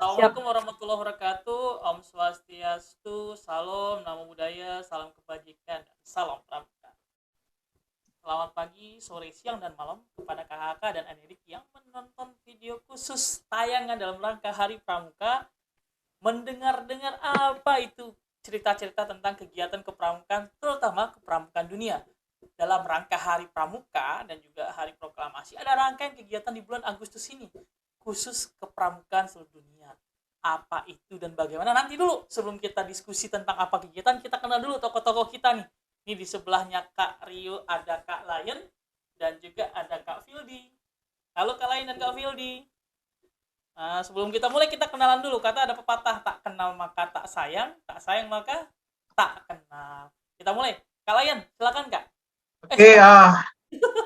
Siap. Assalamualaikum warahmatullahi wabarakatuh. Om Swastiastu, Salam, Namo Buddhaya, Salam Kebajikan, dan Salam Pramuka. Selamat pagi, sore, siang, dan malam kepada kakak dan adik yang menonton video khusus tayangan dalam rangka Hari Pramuka. Mendengar-dengar apa itu cerita-cerita tentang kegiatan kepramukaan, terutama kepramukaan dunia. Dalam rangka Hari Pramuka dan juga Hari Proklamasi, ada rangkaian kegiatan di bulan Agustus ini khusus kepramukaan seluruh dunia. Apa itu dan bagaimana? Nanti dulu sebelum kita diskusi tentang apa kegiatan, kita kenal dulu tokoh-tokoh kita nih. Ini di sebelahnya Kak Rio ada Kak Lion dan juga ada Kak Fildi. Halo Kak Lion dan Kak Fildi. Nah, sebelum kita mulai kita kenalan dulu. Kata ada pepatah, tak kenal maka tak sayang maka tak kenal. Kita mulai. Kak Lion, silakan Kak. Oke,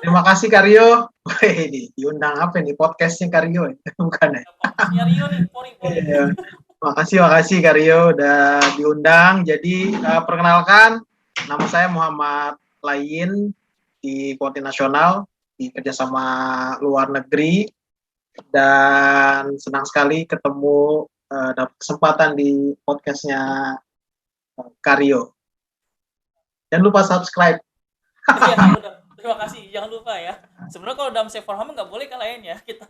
terima kasih Kak Rio. Wih, diundang apa nih? Podcastnya Kak Rio ya? Bukan ya? Podcastnya Rio nih, pori. Iya. Makasih Kak Rio udah diundang. Jadi perkenalkan, nama saya Muhammad Lain di Kuanti Nasional di kerjasama luar negeri dan senang sekali ketemu dapat kesempatan di podcastnya Kak Rio. Jangan lupa subscribe. Iya, udah. Terima kasih. Jangan lupa ya. Sebenarnya kalau dalam safe for home nggak boleh kalian ya. Kita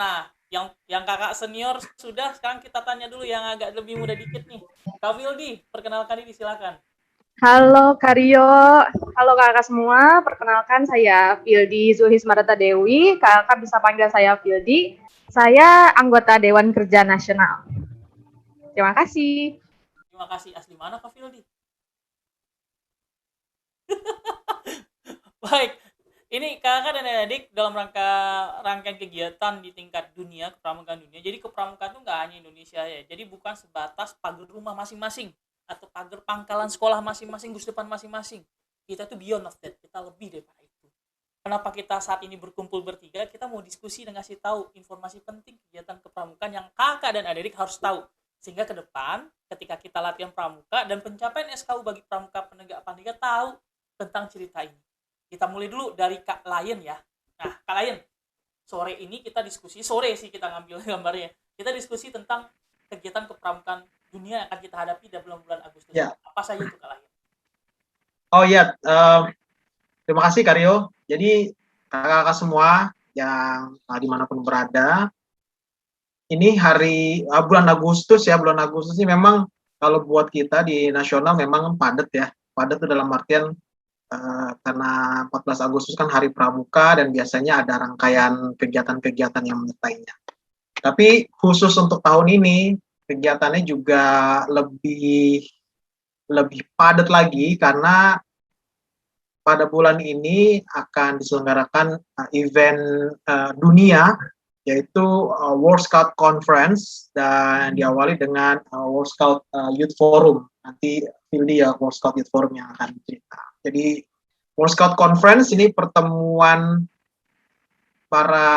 Nah, yang kakak senior sudah, sekarang kita tanya dulu yang agak lebih muda dikit nih. Kak Wildi, perkenalkan diri silakan. Halo Karyo, halo kakak semua. Perkenalkan saya Fildi Zulhismarata Dewi. Kakak bisa panggil saya Fildi. Saya anggota Dewan Kerja Nasional. Terima kasih. Terima kasih. Asli mana Kak Fildi? Baik, ini kakak dan adik dalam rangkaian kegiatan di tingkat dunia, kepramukaan dunia. Jadi kepramukaan itu nggak hanya Indonesia ya. Jadi bukan sebatas pagar rumah masing-masing atau pagar pangkalan sekolah masing-masing, gus depan masing-masing. Kita tuh beyond of that. Kita lebih daripada itu. Kenapa kita saat ini berkumpul bertiga? Kita mau diskusi dan ngasih tahu informasi penting kegiatan kepramukaan yang kakak dan adik harus tahu. Sehingga ke depan, ketika kita latihan pramuka dan pencapaian SKU bagi pramuka penegak pandega tahu tentang cerita ini. Kita mulai dulu dari Kak Lion ya. Nah, Kak Lion, sore ini kita diskusi, sore sih kita ngambil gambarnya. Kita diskusi tentang kegiatan kepramukaan dunia yang akan kita hadapi di bulan Agustus. Ya. Apa saja itu Kak Lion? Oh iya, terima kasih Kak Rio. Jadi kakak-kakak semua yang dimanapun berada, ini hari bulan Agustus ya, bulan Agustus ini memang kalau buat kita di nasional memang padat ya. Padat itu dalam artian karena 14 Agustus kan Hari Pramuka dan biasanya ada rangkaian kegiatan-kegiatan yang menyertainya. Tapi khusus untuk tahun ini kegiatannya juga lebih padat lagi karena pada bulan ini akan diselenggarakan event dunia yaitu World Scout Conference dan diawali dengan World Scout Youth Forum. Nanti Fildi ya World Scout Youth Forum yang akan cerita. Jadi World Scout Conference ini pertemuan para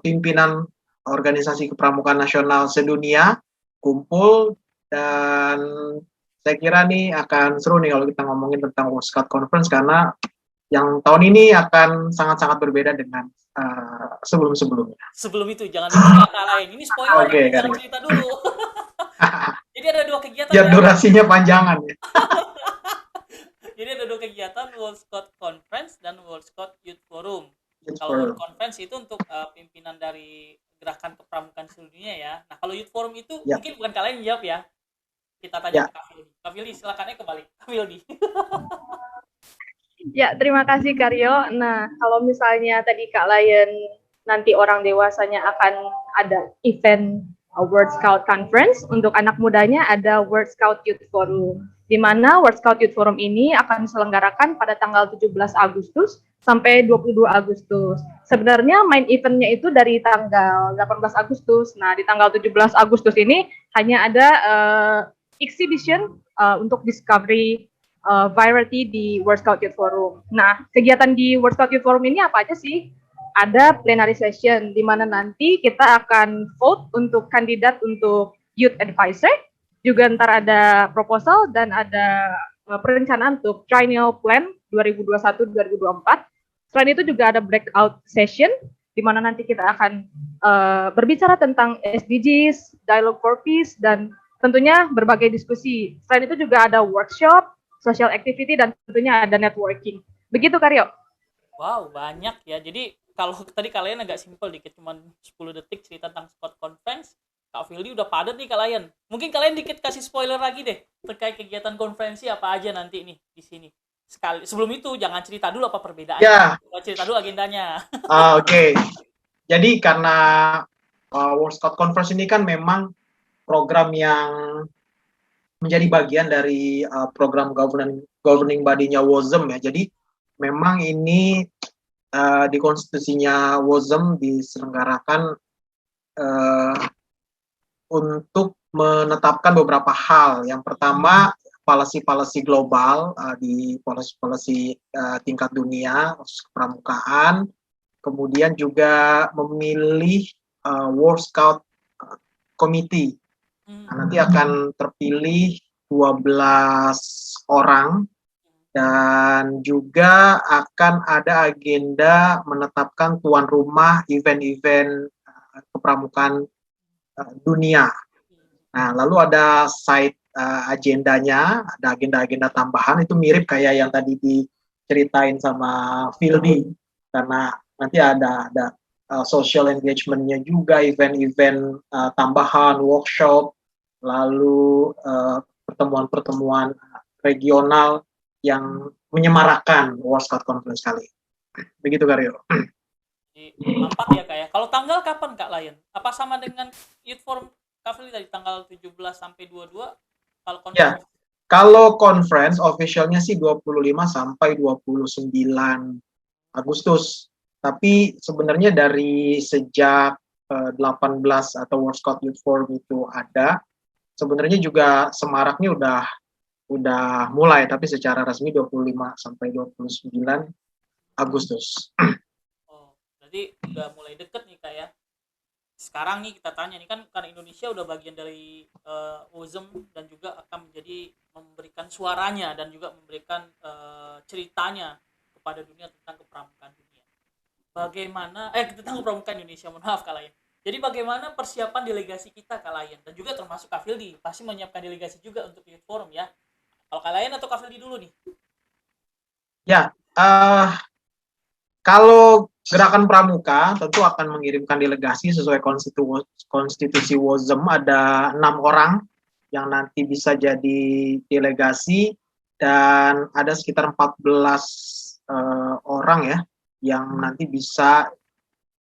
pimpinan organisasi kepramukaan nasional sedunia kumpul dan saya kira nih akan seru nih kalau kita ngomongin tentang World Scout Conference karena yang tahun ini akan sangat-sangat berbeda dengan sebelum-sebelumnya. Sebelum itu jangan dibuka Kak Lion. Ini spoiler, jangan cerita dulu. Jadi ada dua kegiatan. Ya durasinya panjangan ya. Jadi ada dua kegiatan, World Scout Conference dan World Scout Youth Forum. Kalau World Conference itu untuk pimpinan dari gerakan kepramukaan seluruh dunia ya. Nah kalau Youth Forum itu mungkin bukan kalian jawab ya. Kita tanya ke Kak Fildi. Kak Fildi silakannya kembali. Kak Fildi. Ya, terima kasih Karyo. Nah, kalau misalnya tadi Kak Lion nanti orang dewasanya akan ada event World Scout Conference, untuk anak mudanya ada World Scout Youth Forum, di mana World Scout Youth Forum ini akan diselenggarakan pada tanggal 17 Agustus sampai 22 Agustus. Sebenarnya main eventnya itu dari tanggal 18 Agustus. Nah, di tanggal 17 Agustus ini hanya ada exhibition untuk discovery variety di World Scout Youth Forum. Nah, kegiatan di World Scout Youth Forum ini apa aja sih? Ada plenary session, di mana nanti kita akan vote untuk kandidat untuk Youth Advisor, juga ntar ada proposal dan ada perencanaan untuk triennial plan 2021-2024. Selain itu juga ada breakout session di mana nanti kita akan berbicara tentang SDGs, dialogue for peace, dan tentunya berbagai diskusi. Selain itu juga ada workshop, social activity, dan tentunya ada networking. Begitu, Karyo. Wow, banyak ya. Jadi kalau tadi kalian agak simpel dikit, cuma 10 detik cerita tentang spot conference, Kak Fildi udah padat nih kalian. Mungkin kalian dikit kasih spoiler lagi deh terkait kegiatan konferensi apa aja nanti nih di sini. Sekali sebelum itu jangan cerita dulu apa perbedaannya. Ya. Cerita dulu agendanya. Oke. Jadi karena World Scout Conference ini kan memang program yang menjadi bagian dari program governing body-nya WOSM ya. Jadi memang ini di konstitusinya WOSM diselenggarakan untuk menetapkan beberapa hal. Yang pertama, policy global di policy tingkat dunia, kepramukaan. Kemudian juga memilih World Scout Committee. Nah, nanti akan terpilih 12 orang dan juga akan ada agenda menetapkan tuan rumah event-event kepramukaan dunia. Nah, lalu ada side agendanya, ada agenda-agenda tambahan, itu mirip kayak yang tadi diceritain sama Fildi, karena nanti ada social engagement-nya juga, event-event tambahan, workshop, lalu pertemuan-pertemuan regional yang menyemarakkan World Scout Conference kali. Begitu, Karyo. Empat ya Kak ya. Kalau tanggal kapan Kak Lion? Apa sama dengan Youth Forum Kak Fili tadi tanggal 17 sampai 22? Kalau conference? Ya, kalau conference officialnya sih 25 sampai 29 Agustus. Tapi sebenarnya dari sejak 18 atau World Scout Youth Forum itu ada, sebenarnya juga semaraknya udah mulai, tapi secara resmi 25 sampai 29 Agustus. Oh, berarti udah mulai deket nih Kak ya. Sekarang nih kita tanya nih kan karena Indonesia udah bagian dari WOSM dan juga akan memberikan suaranya dan juga memberikan ceritanya kepada dunia tentang kepramukaan dunia. Bagaimana tentang kepramukaan Indonesia, mohon maaf Kak Lion. Jadi bagaimana persiapan delegasi kita Kak Lion dan juga termasuk Kak Fildi pasti menyiapkan delegasi juga untuk Youth Forum ya. Kalau Kak Lion atau Kak Fildi dulu nih? Ya, kalau Gerakan Pramuka tentu akan mengirimkan delegasi sesuai konstitusi WOSM, ada 6 orang yang nanti bisa jadi delegasi dan ada sekitar 14 orang ya yang nanti bisa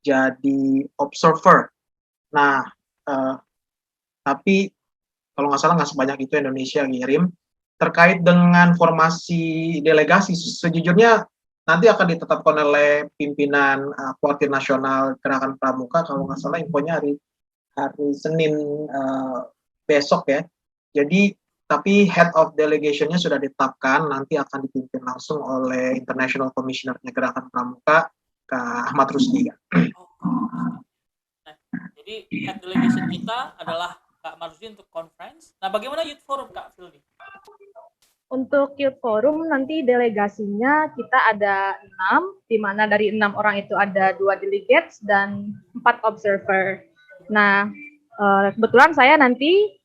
jadi observer. Nah, tapi kalau nggak salah nggak sebanyak itu Indonesia ngirim. Terkait dengan formasi delegasi, sejujurnya nanti akan ditetapkan oleh pimpinan Koordinator Nasional Gerakan Pramuka, kalau nggak salah infonya hari Senin besok ya. Jadi tapi head of delegation-nya sudah ditetapkan, nanti akan dipimpin langsung oleh International Commissioner-nya Gerakan Pramuka, Kak Ahmad Rusdi. Nah, jadi head delegation kita adalah Kak Marzuki untuk conference. Nah, bagaimana Youth Forum Kak Fildi? Untuk Youth Forum nanti delegasinya kita ada 6, di mana dari 6 orang itu ada 2 delegates dan 4 observer. Nah, kebetulan saya nanti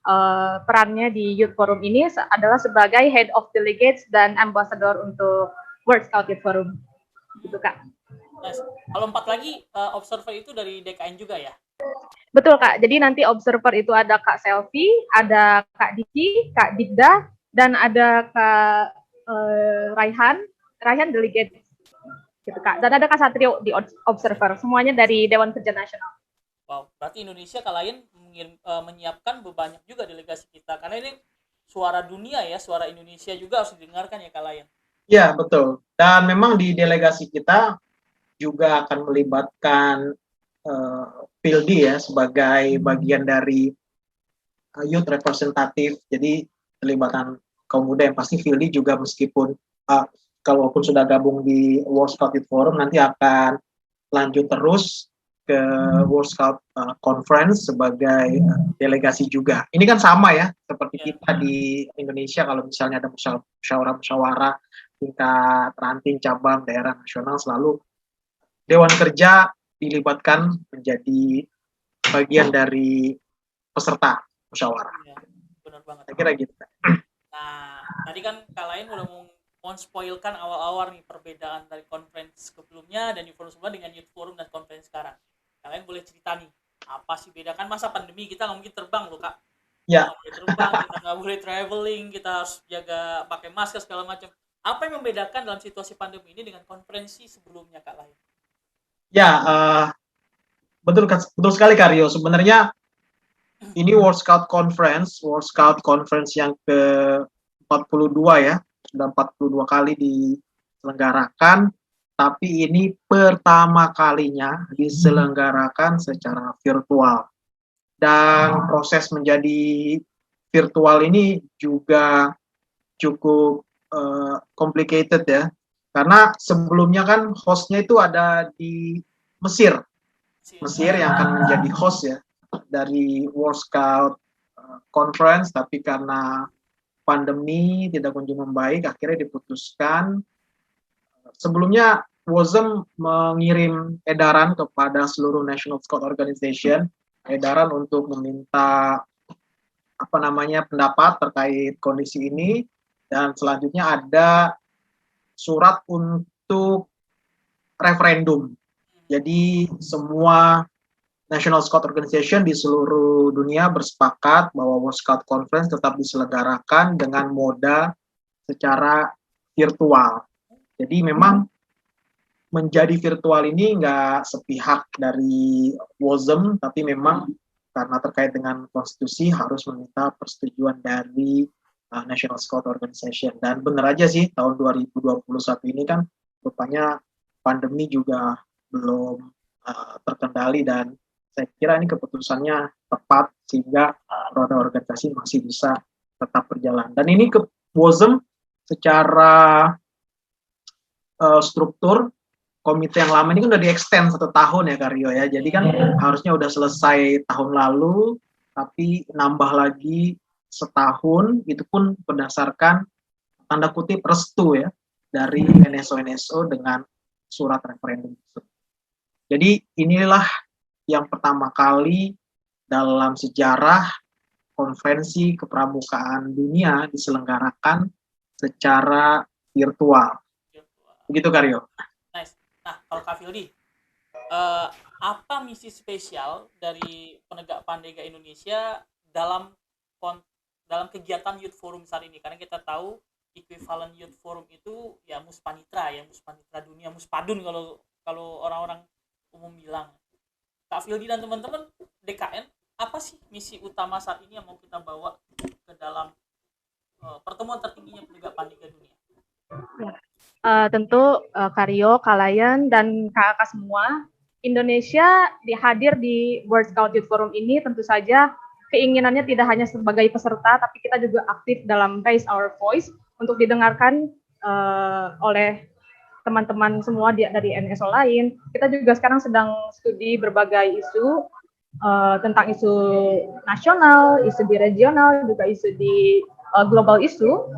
perannya di Youth Forum ini adalah sebagai Head of Delegates dan Ambassador untuk World Scout Youth Forum. Gitu Kak. Nah, kalau 4 lagi observer itu dari DKN juga ya? Betul Kak, jadi nanti observer itu ada Kak Selvi, ada Kak Diki, Kak Digda, dan ada Kak Raihan delegate gitu Kak. Dan ada Kak Satrio di observer, semuanya dari Dewan Kerja Nasional. Wow, berarti Indonesia kalian menyiapkan banyak juga delegasi kita karena ini suara dunia ya, suara Indonesia juga harus didengarkan ya kalian. Ya, betul. Dan memang di delegasi kita juga akan melibatkan Fildi ya sebagai bagian dari youth representatif. Jadi pelibatan kaum muda yang pasti Fildi juga meskipun kalaupun sudah gabung di World Scout Youth Forum nanti akan lanjut terus ke World Scout Conference sebagai delegasi juga. Ini kan sama ya seperti kita di Indonesia kalau misalnya ada musyawarah tingkat ranting, cabang, daerah, nasional selalu Dewan Kerja dilibatkan menjadi bagian dari peserta musyawarah. Iya, benar banget. Saya kira gitu. Nah, tadi kan Kak Lain udah mau spoilkan awal-awal nih perbedaan dari conference sebelumnya dan Youth Forum sebelumnya dengan Youth Forum dan conference sekarang. Kak Lain boleh cerita nih, apa sih beda? Kan masa pandemi kita nggak mungkin terbang loh Kak. Ya, Nggak boleh terbang, kita nggak boleh traveling, kita harus jaga pakai masker segala macam. Apa yang membedakan dalam situasi pandemi ini dengan konferensi sebelumnya Kak Lain? ya, betul sekali Karyo. Sebenarnya ini World Scout Conference yang ke-42 ya, sudah 42 kali diselenggarakan, tapi ini pertama kalinya diselenggarakan secara virtual. Dan proses menjadi virtual ini juga cukup complicated ya, karena sebelumnya kan hostnya itu ada di Mesir yang akan menjadi host ya dari World Scout Conference, tapi karena pandemi tidak kunjung membaik, akhirnya diputuskan. Sebelumnya WOSM mengirim edaran kepada seluruh National Scout Organization, edaran untuk meminta pendapat terkait kondisi ini, dan selanjutnya ada surat untuk referendum. Jadi semua National Scout Organization di seluruh dunia bersepakat bahwa World Scout Conference tetap diselenggarakan dengan moda secara virtual. Jadi memang menjadi virtual ini nggak sepihak dari WOSM, tapi memang karena terkait dengan konstitusi harus meminta persetujuan dari National Scout Organization. Dan benar aja sih, tahun 2021 ini kan rupanya pandemi juga belum terkendali, dan saya kira ini keputusannya tepat sehingga roda organisasi masih bisa tetap berjalan. Dan ini ke WOSM secara struktur komite yang lama ini kan udah di-extend 1 tahun ya Karyo ya. Jadi kan harusnya udah selesai tahun lalu, tapi nambah lagi setahun, itu pun berdasarkan tanda kutip restu ya dari NSO dengan surat referendum. Jadi inilah yang pertama kali dalam sejarah konferensi kepramukaan dunia diselenggarakan secara virtual. Begitu Karyo. Nice. Nah, kalau Kak Fildi, apa misi spesial dari Penegak Pandega Indonesia dalam kegiatan Youth Forum saat ini? Karena kita tahu equivalent Youth Forum itu ya Muspanitra dunia, Muspadun kalau orang-orang umum bilang. Kak Fildi dan teman-teman DKN, apa sih misi utama saat ini yang mau kita bawa ke dalam pertemuan tertingginya Penegak Pandega dunia? Tentu Karyo, Kalayan, dan kakak semua, Indonesia hadir di World Scout Youth Forum ini tentu saja keinginannya tidak hanya sebagai peserta, tapi kita juga aktif dalam raise our voice untuk didengarkan oleh teman-teman semua dari NSO lain. Kita juga sekarang sedang studi berbagai isu tentang isu nasional, isu di regional, juga isu di global isu,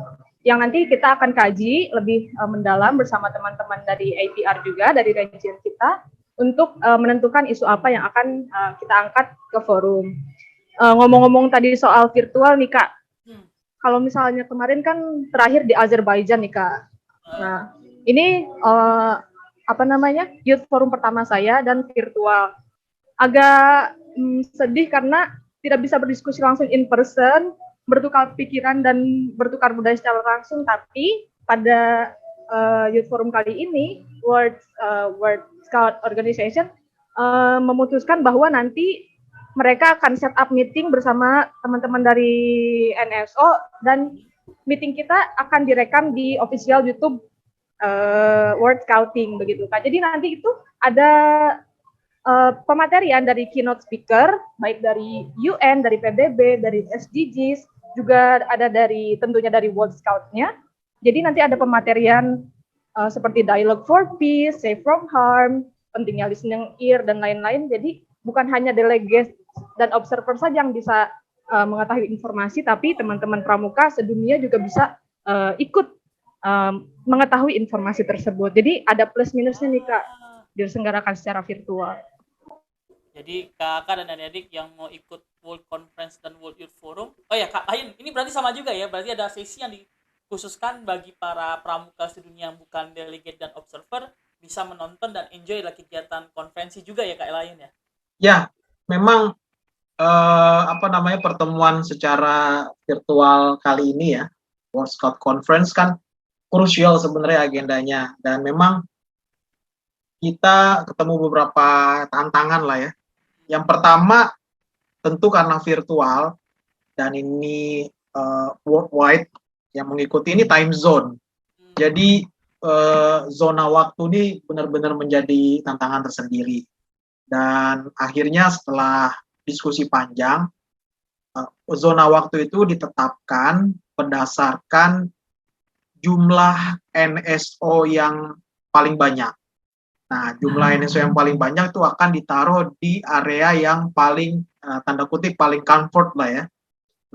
yang nanti kita akan kaji lebih mendalam bersama teman-teman dari APR juga, dari region kita, untuk menentukan isu apa yang akan kita angkat ke forum. Ngomong-ngomong tadi soal virtual nih Kak, kalau misalnya kemarin kan terakhir di Azerbaijan nih Kak. Nah, ini Youth Forum pertama saya dan virtual. Agak sedih karena tidak bisa berdiskusi langsung in person, bertukar pikiran dan bertukar budaya secara langsung, tapi pada Youth Forum kali ini World Scout Organization memutuskan bahwa nanti mereka akan set up meeting bersama teman-teman dari NSO, dan meeting kita akan direkam di official YouTube World Scouting begitu Kak. Jadi nanti itu ada pematerian dari keynote speaker, baik dari UN, dari PBB, dari SDGs, juga ada tentunya dari World Scout-nya. Jadi nanti ada pematerian seperti Dialogue for Peace, Safe from Harm, pentingnya listening ear, dan lain-lain. Jadi bukan hanya delegate dan observer saja yang bisa mengetahui informasi, tapi teman-teman pramuka sedunia juga bisa ikut mengetahui informasi tersebut. Jadi ada plus minusnya nih Kak, Ah, diselenggarakan secara virtual. jadi kakak dan adik-adik yang mau ikut World Conference dan World Youth Forum, oh ya Kak Ain, ini berarti sama juga ya, berarti ada sesi yang dikhususkan bagi para pramuka sedunia yang bukan delegate dan observer bisa menonton dan enjoy lah kegiatan konferensi juga ya Kak Lain ya. Ya, memang apa namanya pertemuan secara virtual kali ini ya, World Scout Conference kan krusial sebenarnya agendanya, dan memang kita ketemu beberapa tantangan lah ya. Yang pertama tentu karena virtual dan ini worldwide, yang mengikuti ini time zone. Jadi zona waktu ini benar-benar menjadi tantangan tersendiri. Dan akhirnya setelah diskusi panjang, zona waktu itu ditetapkan berdasarkan jumlah NSO yang paling banyak. Nah, jumlah NSO yang paling banyak itu akan ditaruh di area yang paling tanda kutip paling comfort lah ya.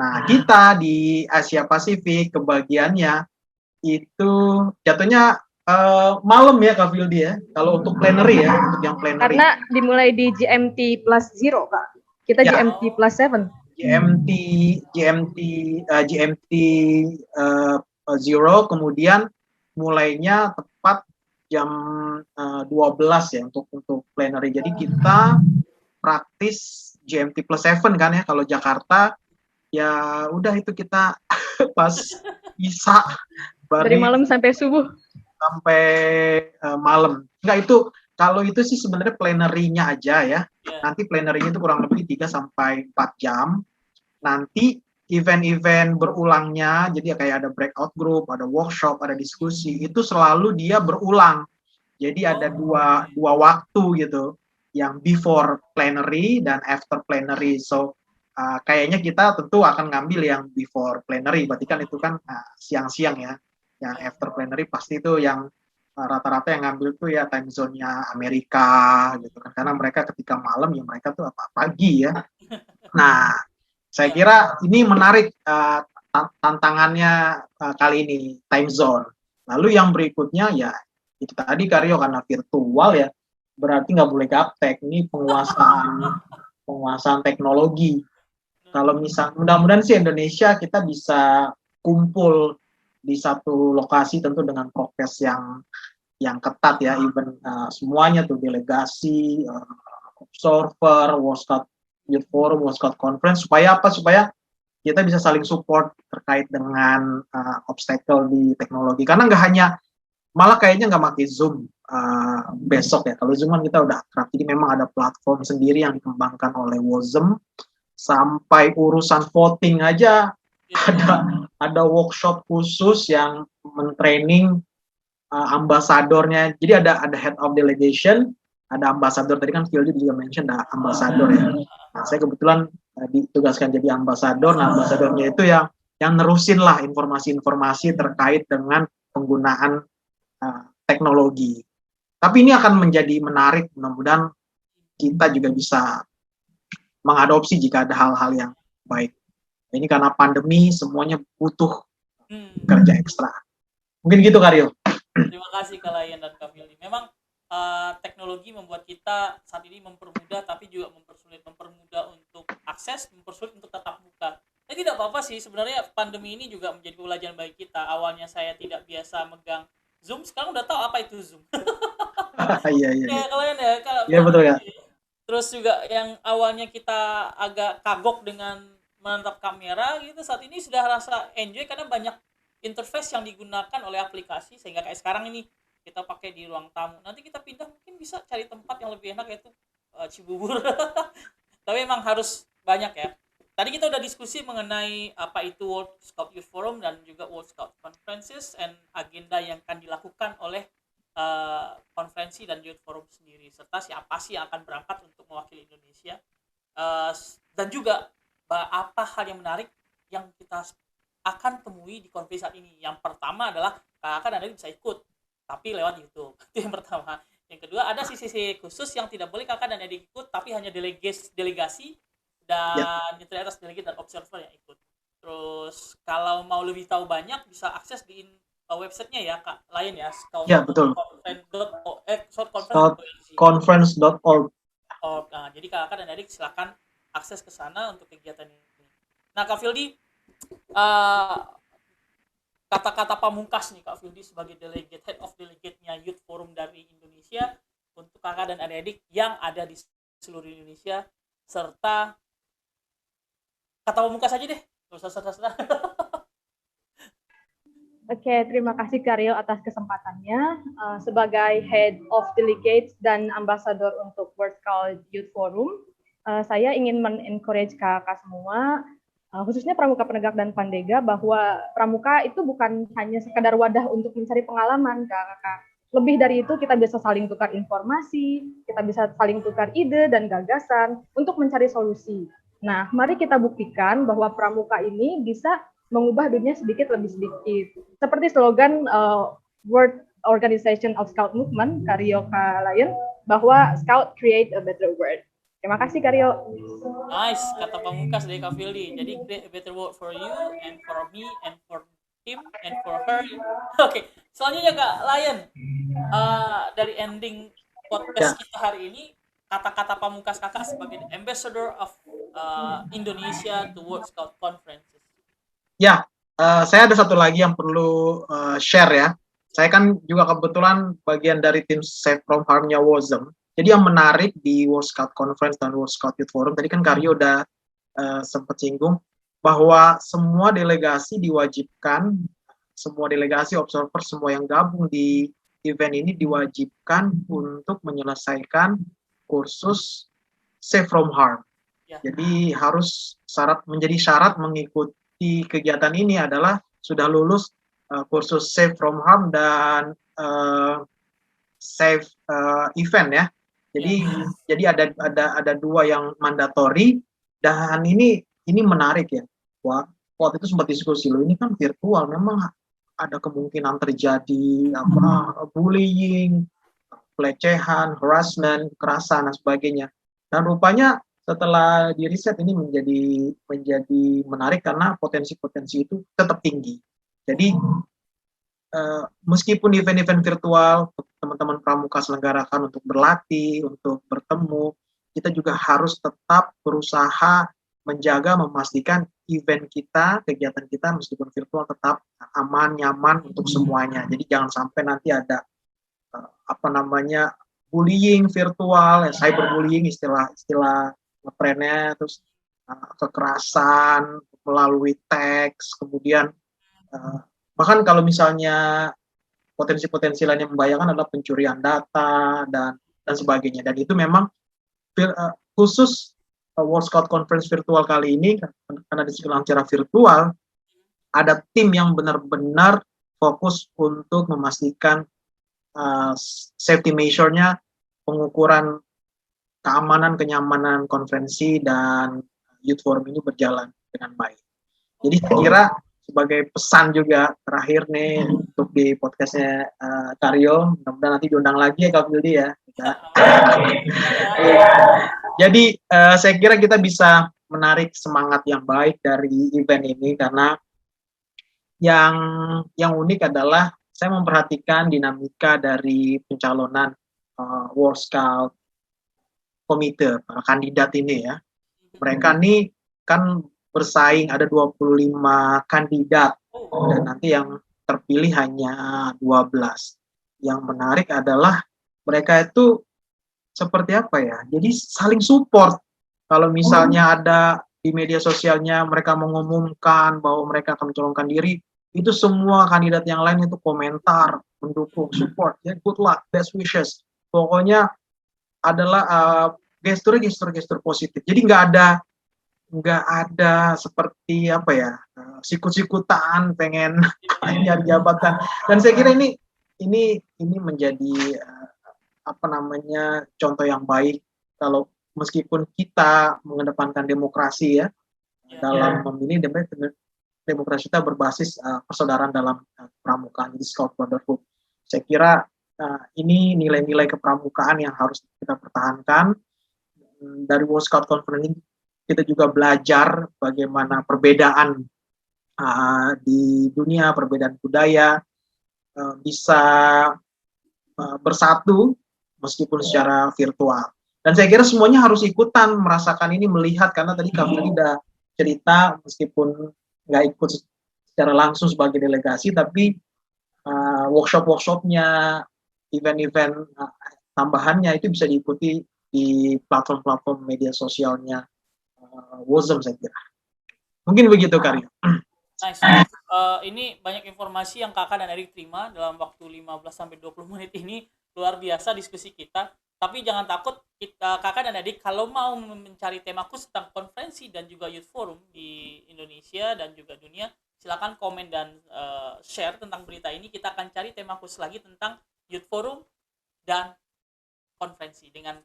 Nah, kita di Asia Pasifik kebagiannya itu jatuhnya malam ya Kak Vildi ya. Kalau untuk plenary ya, untuk yang plenary. Karena dimulai di GMT plus 0 Kak. Kita Ya. GMT plus 7. GMT 0, kemudian mulainya tepat jam 12 ya untuk plenary. Jadi kita praktis GMT plus 7 kan ya. Kalau Jakarta ya udah itu kita pas bisa dari malam sampai subuh. Sampai malam. Enggak, itu kalau itu sih sebenarnya plenary-nya aja ya. Nanti plenary-nya itu kurang lebih 3 sampai 4 jam. Nanti event-event berulangnya, jadi kayak ada breakout group, ada workshop, ada diskusi, itu selalu dia berulang. Jadi ada dua waktu gitu, yang before plenary dan after plenary. So kayaknya kita tentu akan ngambil yang before plenary, berarti kan itu kan siang-siang ya. Yang after plenary pasti itu yang rata-rata yang ngambil tuh ya time zone-nya Amerika gitu kan, karena mereka ketika malam ya mereka tuh apa pagi ya. Nah, saya kira ini menarik tantangannya kali ini, time zone. Lalu yang berikutnya ya itu tadi Karyo, karena virtual ya berarti nggak boleh gaptek. Ini penguasaan teknologi. Kalau misal mudah-mudahan sih Indonesia kita bisa kumpul di satu lokasi tentu dengan prokes yang ketat ya, even semuanya tuh delegasi, observer, World Scout Youth Forum, World Scout Conference, supaya apa? Supaya kita bisa saling support terkait dengan obstacle di teknologi. Karena nggak hanya, malah kayaknya nggak pakai Zoom besok ya. Kalau Zoom kan kita udah akrab, jadi memang ada platform sendiri yang dikembangkan oleh WOSM, sampai urusan voting aja ada workshop khusus yang mentraining ambasadornya. Jadi ada head of delegation, ada ambasador, tadi kan Fieldy juga mention ada ambasador ya. Nah, saya kebetulan ditugaskan jadi ambasador. Nah, ambasadornya itu yang nerusin lah informasi-informasi terkait dengan penggunaan teknologi. Tapi ini akan menjadi menarik, mudah-mudahan kita juga bisa mengadopsi jika ada hal-hal yang baik. Ini karena pandemi semuanya butuh kerja ekstra. Mungkin gitu Karyo. Terima kasih Kak Layan dan Kak Fildi. Memang teknologi membuat kita saat ini mempermudah, tapi juga mempermudah untuk akses, mempersulit untuk tatap muka. Tapi tidak apa-apa sih, sebenarnya pandemi ini juga menjadi pelajaran bagi kita. Awalnya saya tidak biasa megang Zoom, sekarang udah tahu apa itu Zoom. Iya. Ya kalian ya, Iya betul ya. Terus juga yang awalnya kita agak kagok dengan menatap kamera gitu, saat ini sudah rasa enjoy karena banyak interface yang digunakan oleh aplikasi, sehingga kayak sekarang ini kita pakai di ruang tamu. Nanti kita pindah mungkin bisa cari tempat yang lebih enak, yaitu Cibubur. Tapi emang harus banyak ya. Tadi kita udah diskusi mengenai apa itu World Scout Youth Forum dan juga World Scout Conferences and agenda yang akan dilakukan oleh konferensi dan Youth Forum sendiri, serta siapa sih yang akan berangkat untuk mewakili Indonesia, dan juga apa hal yang menarik yang kita akan temui di konferensi saat ini. Yang pertama adalah kakak dan adik bisa ikut, tapi lewat YouTube. Itu yang pertama. Yang kedua, ada sisi khusus yang tidak boleh kakak dan adik ikut, tapi hanya delegasi dan netralitas delegate dan observer yang ikut. Terus kalau mau lebih tahu banyak, bisa akses di websitenya ya Kak Lain ya, Ya, betul. scoutconference.org. Scoutconference.org. Nah, jadi kakak dan adik silakan akses ke sana untuk kegiatan ini. Nah, Kak Fildi, uh, kata-kata pamungkas nih Kak Fildi sebagai delegate, head of delegate-nya Youth Forum dari Indonesia untuk kakak dan adik-adik yang ada di seluruh Indonesia, serta kata pamungkas aja deh, nggak usah serta-serta. Oke, terima kasih Karyo atas kesempatannya. Sebagai Head of Delegates dan Ambassador untuk World Scout Youth Forum, saya ingin men-encourage kakak semua, khususnya Pramuka Penegak dan Pandega, bahwa Pramuka itu bukan hanya sekadar wadah untuk mencari pengalaman, kakak. Lebih dari itu, kita bisa saling tukar informasi, kita bisa saling tukar ide dan gagasan untuk mencari solusi. Nah, mari kita buktikan bahwa Pramuka ini bisa mengubah dunia sedikit lebih sedikit. Seperti slogan World Organization of Scout Movement, Karyo Lion, bahwa Scout create a better world. Terima kasih, Karyo. Nice, kata pamungkas dari Kak Fildi. Jadi create a better world for you and for me and for him and for her. Oke, selanjutnya Kak Lion, dari ending podcast kita hari ini, kata-kata pamungkas kakak sebagai ambassador of Indonesia to World Scout Conferences. Ya, saya ada satu lagi yang perlu share ya. Saya kan juga kebetulan bagian dari tim Safe from Harm-nya WOSM. Jadi yang menarik di World Scout Conference dan World Scout Youth Forum, tadi kan Karyo udah sempat singgung, bahwa semua delegasi diwajibkan, semua delegasi, observer, semua yang gabung di event ini diwajibkan untuk menyelesaikan kursus Safe from Harm. Ya. Jadi harus menjadi syarat mengikuti di kegiatan ini adalah sudah lulus kursus Safe from Harm dan Safe event ya. Jadi ada dua yang mandatori, dan ini menarik ya. Waktu itu sempat diskusi loh, ini kan virtual, memang ada kemungkinan terjadi bullying, pelecehan, harassment, kekerasan dan sebagainya. Dan rupanya setelah di riset ini menjadi menarik karena potensi-potensi itu tetap tinggi. Jadi meskipun event-event virtual teman-teman pramuka selenggarakan untuk berlatih, untuk bertemu, kita juga harus tetap berusaha menjaga, memastikan event kita, kegiatan kita meskipun virtual tetap aman, nyaman untuk semuanya. Jadi jangan sampai nanti ada bullying virtual, cyberbullying istilah trennya, terus kekerasan melalui teks, kemudian bahkan kalau misalnya potensi-potensi lain yang membahayakan adalah pencurian data dan sebagainya. Dan itu memang khusus World Scout Conference virtual kali ini karena diselenggarakan secara virtual, ada tim yang benar-benar fokus untuk memastikan safety measure-nya, pengukuran keamanan, kenyamanan konferensi dan Youth Forum ini berjalan dengan baik. Jadi saya kira sebagai pesan juga terakhir nih untuk di podcastnya Karyo, mudah-mudahan nanti diundang lagi ya Kak Bildi ya. Jadi saya kira kita bisa menarik semangat yang baik dari event ini, karena yang unik adalah saya memperhatikan dinamika dari pencalonan World Scout komite, para kandidat ini ya. Mereka nih kan bersaing, ada 25 kandidat dan nanti yang terpilih hanya 12. Yang menarik adalah mereka itu seperti apa ya? Jadi saling support. Kalau misalnya ada di media sosialnya mereka mengumumkan bahwa mereka akan mencalonkan diri, itu semua kandidat yang lain itu komentar, mendukung, support, ya, good luck, best wishes. Pokoknya adalah gestur positif. Jadi nggak ada seperti apa ya, sikut-sikutan pengen nyari jabatan. Dan saya kira ini menjadi contoh yang baik kalau meskipun kita mengedepankan demokrasi ya, dalam memilih demokrasi kita berbasis persaudaraan dalam pramuka, jadi Scout Brotherhood. Saya kira ini nilai-nilai kepramukaan yang harus kita pertahankan. Dari World Scout Conference ini kita juga belajar bagaimana perbedaan di dunia, perbedaan budaya, bisa bersatu meskipun secara virtual. Dan saya kira semuanya harus ikutan merasakan ini, melihat, karena tadi Kak Fili udah cerita meskipun nggak ikut secara langsung sebagai delegasi, tapi workshop-workshopnya, event-event tambahannya itu bisa diikuti di platform-platform media sosialnya WOSM, saya kira. Mungkin begitu, Karyo. Nice. Ini banyak informasi yang Kakak dan Erik terima dalam waktu 15-20 menit ini. Luar biasa diskusi kita. Tapi jangan takut, Kakak dan Erik kalau mau mencari tema khusus tentang konferensi dan juga Youth Forum di Indonesia dan juga dunia, silakan komen dan share tentang berita ini. Kita akan cari tema khusus lagi tentang Youth Forum dan konferensi. Dengan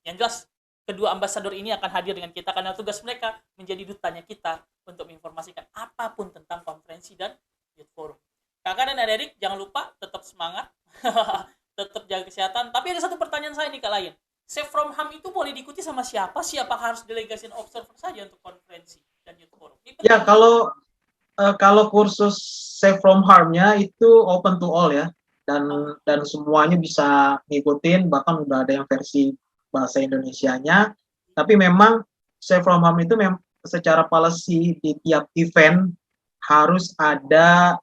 yang jelas, kedua ambasador ini akan hadir dengan kita karena tugas mereka menjadi dutanya kita untuk menginformasikan apapun tentang konferensi dan Youth Forum. Kakak dan Adik, jangan lupa tetap semangat, tetap jaga kesehatan. Tapi ada satu pertanyaan saya nih Kak Layan. Safe from harm itu boleh diikuti sama siapa? Siapa harus delegasi observer saja untuk konferensi dan Youth Forum? Ya, kalau kursus Safe from Harm-nya itu open to all ya, dan semuanya bisa ngikutin, bahkan udah ada yang versi bahasa Indonesianya. Tapi memang Safe from Harm itu secara policy di tiap event harus ada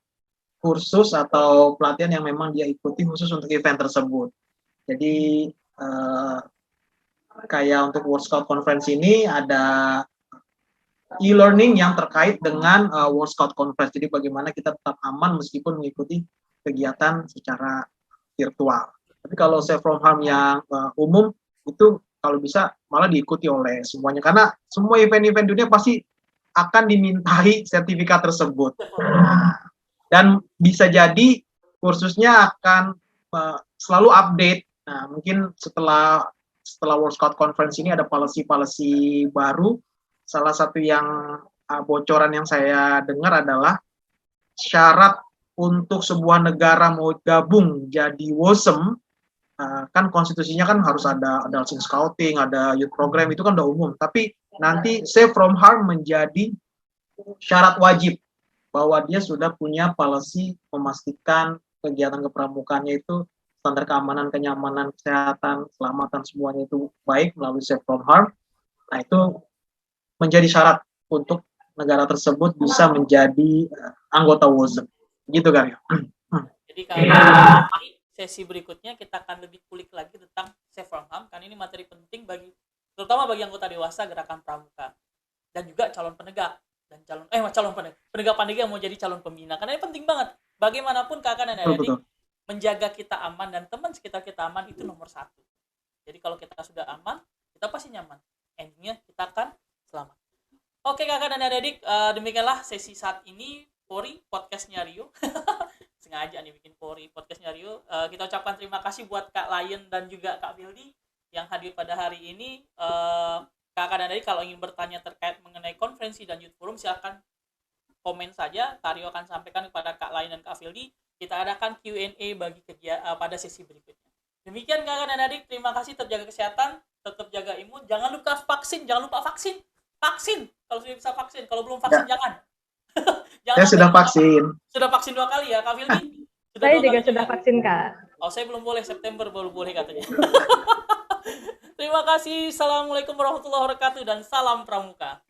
kursus atau pelatihan yang memang dia ikuti khusus untuk event tersebut. Jadi kayak untuk World Scout Conference ini ada e-learning yang terkait dengan World Scout Conference. Jadi bagaimana kita tetap aman meskipun mengikuti kegiatan secara virtual. Tapi kalau Safe from Harm yang umum itu kalau bisa malah diikuti oleh semuanya, karena semua event-event dunia pasti akan dimintai sertifikat tersebut. Dan bisa jadi kursusnya akan selalu update. Nah, mungkin setelah World Scout Conference ini ada policy baru. Salah satu yang bocoran yang saya dengar adalah syarat untuk sebuah negara mau gabung jadi WOSM, kan konstitusinya kan harus ada adult scouting, ada youth program, itu kan udah umum. Tapi nanti Safe from Harm menjadi syarat wajib bahwa dia sudah punya policy memastikan kegiatan kepramukaannya itu standar keamanan, kenyamanan, kesehatan, keselamatan semuanya itu baik melalui Safe from Harm. Nah, itu menjadi syarat untuk negara tersebut bisa menjadi anggota WOSM. Gitu kan ya. Jadi kalau sesi berikutnya kita akan lebih kulik lagi tentang Safe from Harm, karena ini materi penting terutama bagi anggota dewasa gerakan pramuka dan juga calon penegak dan penegak yang mau jadi calon pembina, karena ini penting banget. Bagaimanapun kakak dan adik, menjaga kita aman dan teman sekitar kita aman itu nomor 1. Jadi kalau kita sudah aman, kita pasti nyaman. Endingnya kita akan selamat. Oke kakak dan adik, demikianlah sesi saat ini Pori podcastnya Rio. Sengaja nih bikin Pori podcastnya Rio. Kita ucapkan terima kasih buat Kak Lion dan juga Kak Bildi yang hadir pada hari ini. Kakak dan adik kalau ingin bertanya terkait mengenai konferensi dan Youth Forum, silakan komen saja. Kak Rio akan sampaikan kepada Kak Lion dan Kak Bildi. Kita adakan Q&A bagi pada sesi berikutnya. Demikian kakak dan adik, terima kasih, tetap jaga kesehatan, tetap jaga imun, jangan lupa vaksin, kalau sudah bisa vaksin, kalau belum vaksin jangan. Saya sudah vaksin. Sudah vaksin 2 kali ya, Kak Fildi? Saya juga sudah vaksin, Kak. Oh, saya belum boleh, September baru boleh katanya. Terima kasih, assalamualaikum warahmatullahi wabarakatuh, dan salam pramuka.